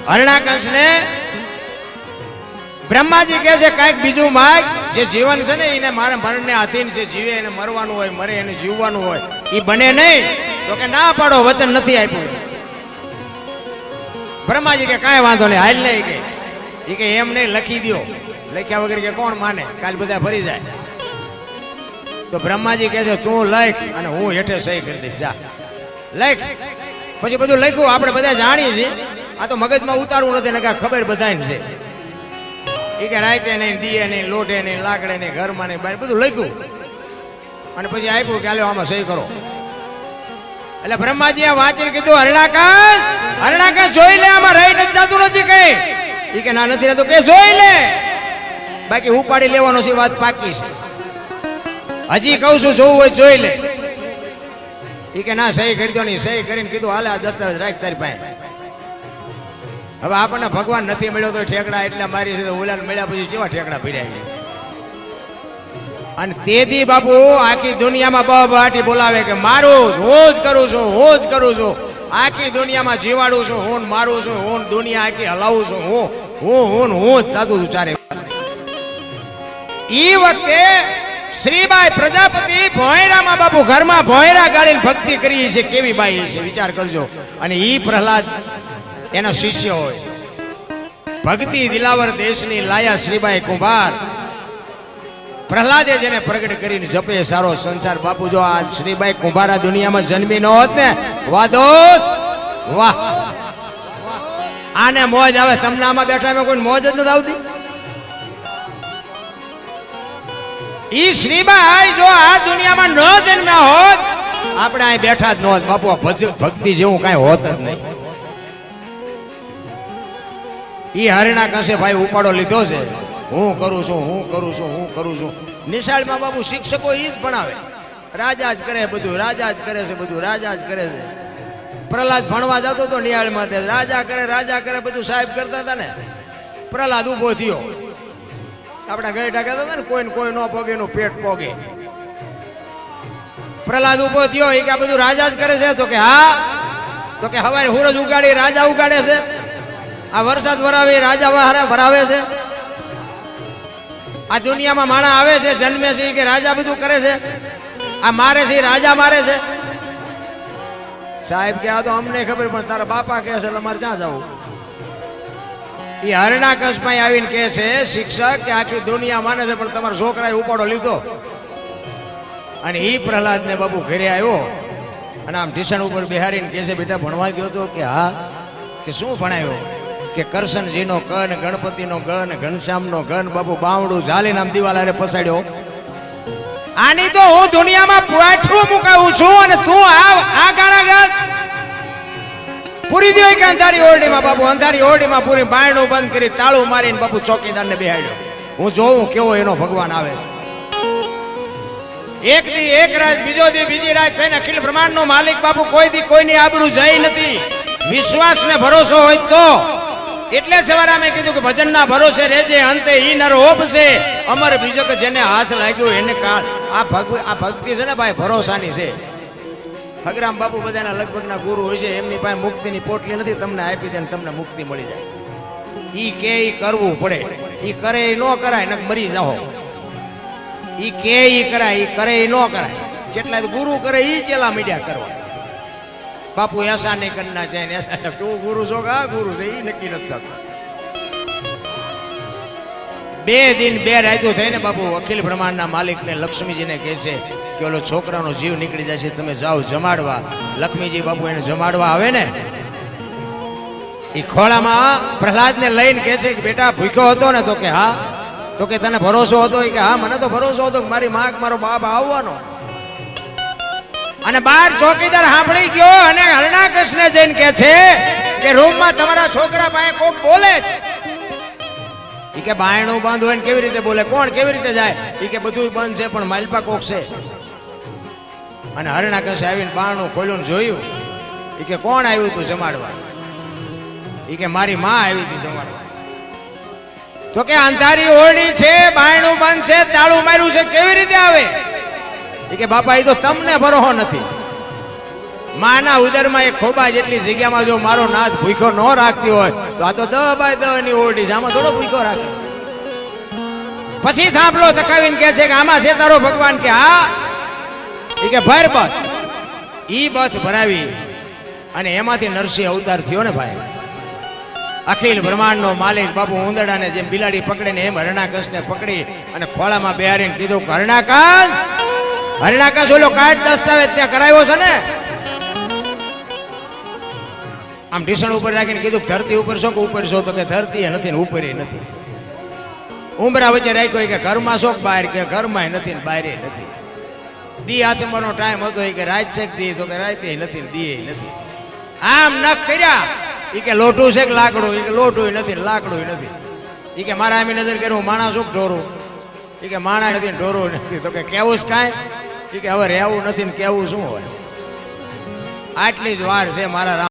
હરણાકંસ ને બ્રહ્માજી કહે છે કઈક બીજું માગ, જે જીવન છે ને એને મારા મરણને આધીન છે, જીવે એને મરવાનું હોય, મરે એને જીવવાનું હોય, એ બને નહીં. તો કે ના પાડો, વચન નથી આપ્યું. બ્રહ્માજી કે કાંઈ વાંધો નહીં, હાલ નહીં કે એ કે એમ નહીં, લખી દો. લખ્યા વગર કે કોણ માને, કાલ બધા ફરી જાય. તો બ્રહ્માજી કહે છે તું લખ અને હું હેઠે સહી કરી દઈશ, જા લખ. પછી બધું લખ્યું, આપણે બધા જાણીએ છીએ, આ તો મગજમાં ઉતારવું નથી ને કાંઈ ખબર બધાને છે. એ કે રાતે નહીં, દીએ નહીં, લોટે નહીં, લાકડે નહીં, ઘરમાં નહીં, બહાર બધું લખ્યું અને પછી આપ્યું કે હાલો આમાં સહી કરો. એટલે બ્રહ્માજી આ વાંચીને કીધું હરણાકંસ જોઈ લે, આમાં રહી નથી જતું નથી કઈ. એ કે ના નથી રહેતું, કે જોઈ લે, બાકી ઉપાડી લેવાનો છે, વાત પાકી છે. હજી કહું છું જોવું હોય જોઈ લે. એ કે ના સહી કરી દો નહીં. સહી કરીને કીધું હાલે આ દસ્તાવેજ રાખ તારી પાસે. હવે આપણને ભગવાન નથી મળ્યો તો ઠેકડા એટલે મારી છે, ઓલાને મળ્યા પછી કેવા ઠેકડા ભર્યા છે. અને તેથી બાપુ આખી દુનિયામાં બહાટી બોલાવે કે મારું હું જ કરું છું, હું જ કરું છું, આખી દુનિયામાં જીવાડું છું, હું મારું છું, હું દુનિયા આખી હલાવું છું, હું જ થતું છું ચારે. ઈ વખતે શ્રીબાઈ પ્રજાપતિ ભોંયરામાં બાપુ ઘરમાં ભોંયરા ગાળીને ભક્તિ કરી છે, કેવી બાઈ છે વિચાર કરજો. અને ઈ પ્રહલાદ એના શિષ્ય હોય. ભક્તિ દિલાવર દેશની લાયા શ્રીબાઈ કુંભાર, પ્રહલાદે જેને પ્રગટ કરીને જપે સારો સંસાર. બાપુ જો આ શ્રીબાઈ કુંભાર આ દુનિયામાં જન્મી ન હોત ને, વાદોસ વાહ, આને મોજ આવે. તમને આમાં બેઠા કોઈ મોજ જ નથી આવતી. ઈ શ્રીબાઈ જો આ દુનિયામાં ન જન્મ્યા હોત, આપણે અહીં બેઠા જ ન હોત બાપુ. ભક્તિ જેવું કઈ હોત જ નહીં. ઈ હરણાકંસે ભાઈ ઉપાડો લીધો છે, હું કરું છું, હું કરું છું, હું કરું છું. નિશાળમાં બાપુ શિક્ષકો ઈ જ ભણાવે, રાજા જ કરે બધું, રાજા જ કરે છે બધું, રાજા જ કરે છે. પ્રહલાદ ભણવા જતો હતો નિહાળમાં, રાજા કરે બધું સાહેબ કરતા હતા ને. પ્રહલાદ ઉભો થયો, આપણા ગઈઢા કહેતા હતા ને કોઈને કોઈ ન પોગે એનું પેટ પોગે. પ્રહલાદ ઉભો થયો, એ કે આ બધું રાજા જ કરે છે. તો કે હા. તો કે હવારે સૂરજ ઉગાડી રાજા ઉગાડે છે, આ વરસાદ વરાવે રાજા વરાવે છે, આ દુનિયામાં માણા આવે છે જન્મે છે કે રાજા બધું કરે છે, આ મારે છે રાજા મારે છે. સાહેબ કે આ તો અમને ખબર, પણ તારા બાપા કહે છે એટલે મારે ક્યાં જવું. એ હરણાકંસ પાસે આવીને કહે છે શિક્ષક કે આખી દુનિયા માને છે પણ તમારા છોકરાએ ઉપાડો લીધો. અને એ પ્રહલાદ ને બાપુ ઘરે આવ્યો અને આમ ઢીસણ ઉપર બેહારીને કહે છે બેટા ભણવા ગયો તો? કે હા. કે શું ભણાયો? કે કરશનજીનો કન, ગણપતિનો ગન, ઘનશ્યામનો ગન, બાપુ બાવડું ઝાલીને આમ દિવાલ પસાડ્યો. આની તો હું દુનિયામાં પાઠવું મુકાવું છું અને તું આ ગાળા ગાળ પૂરી દે કે અંધારી ઓરડીમાં. બાપુ અંધારી ઓરડીમાં પૂરી બાયણું બંધ કરી તાળું મારીને બાપુ ચોકીદારને બેહાડ્યો. હું જોઉં કેવો એનો ભગવાન આવે છે. એક દી એક રાત, બીજો દી બીજી રાત થઈને અખિલ બ્રહ્માંડનો માલિક બાપુ કોઈ દી કોઈની આબરૂ જઈ નથી. વિશ્વાસ ને ભરોસો હોય તો. એટલે સવારે અમે કીધું કે ભજનના ભરોસે રહેજે, અંતે ઈ નર ઓપશે અમર બીજક જેને હાથ લાગ્યો એને કાળ. આ ભક્તિ છે ને ભાઈ ભરોસાની છે. હગરામ બાપુ બધાના લગભગના ગુરુ હોય છે, એમની પાસે મુક્તિની પોટલી નથી, તમને આપી દે તમને મુક્તિ મળી જાય. ઈ કે ઈ કરવું પડે, ઈ કરે ઈ ન કરાય ને મરી જાઓ. ઈ કે ઈ કરાય, ઈ કરે ઈ ન કરાય. જેટલા ગુરુ કરે ઈ ચેલા મીડિયા કરવા. બાપુ એસા નહીં કરના છે, તું ગુરુ છો કે આ ગુરુ છે ઈ નક્કી નથી થતું. 2 દિન 2 રાતો થઈને બાપુ અખિલ બ્રહ્માંડના માલિકને લક્ષ્મીજીને કહે છે કે ઓલો છોકરાનો જીવ નીકળી જાય છે, તમે જાઓ જમાડવા. લક્ષ્મીજી બાપુ એને જમાડવા આવે ને, એ ખોળામાં પ્રહલાદને લઈને કહે છે કે બેટા ભૂખ્યો હતો ને? તો કે હા. તો કે તને ભરોસો હતો? કે હા મને તો ભરોસો હતો કે મારી માં મારો બાપ આવવાનો. અને બહાર ચોકીદાર સાંભળી ગયો અને હરણાકંસને જઈને કહે છે કે રૂમમાં તમારા છોકરા પાસે કોક બોલે છે. ઈ કે બાયણું બંધ હોય ને કેવી રીતે બોલે? કોણ કેવી રીતે જાય? ઈ કે બધું બંધ છે પણ માલપા કોક છે. અને હરણાકંસે આવીને બારણું ખોલ્યું ને જોયું. ઈ કે કોણ આવ્યું તું જમાડવા? ઈ કે મારી માં આવી હતી જમાડવા. તો કે અંધારી ઓરડી છે, બાયણું બંધ છે, તાળું માર્યું છે, કેવી રીતે આવે? ઈ કે બાપા એ તો તમને ભરોસો નથી. માના ઉદરમાં એક ખોબા જેટલી જગ્યામાં જો મારો નાથ ભૂખ્યો ન રાખતી હોય તો આ તો 10 બાય 10 ની ઓરડી છે, આમાં થોડો ભૂખ્યો રાખે. પછી થાંભલો તકાવીને કહે છે કે આમાં છે તારો ભગવાન? કે હા. એ કે ભર બસ. ઈ બસ ભરાવી અને એમાંથી નરસિંહ અવતાર થયો ને ભાઈ. અખિલ બ્રહ્માંડનો માલિક બાપુ ઉંદરડાને જેમ બિલાડી પકડે ને એમ હરણાકશને પકડી અને ખોળામાં બેહારીને કીધું કે હરણાકશ ઓલો કાર્ડ દસ્તાવેજ ત્યાં કરાવ્યો છે ને? આમ ઢીસણ ઉપર રાખીને કીધું ધરતી ઉપર છો કે ઉપર છો? તો કે ધરતી નથી ને ઉપર નથી. ઉંબરા વચ્ચે રાખ્યો કે ઘરમાં છો કે બહાર? કે ઘરમાં નથી ને બહાર નથી. દી આચમવાનો ટાઈમ હતો કે રાત છે દી? તો કે રાતે નથી ને દી નથી. આમ નખ કર્યા એ કે લોટું છે કે લાકડું? એ કે લોટું નથી ને લાકડું નથી. એ કે મારા આમી નજર કર્યું માણા શું ઢોરું? એ કે માણા નથી ને ઢોરું નથી. તો કે કેવું છે કાંઈ? એ કે હવે રહેવું નથી ને કેવું શું હોય? આટલી જ વાર છે મારા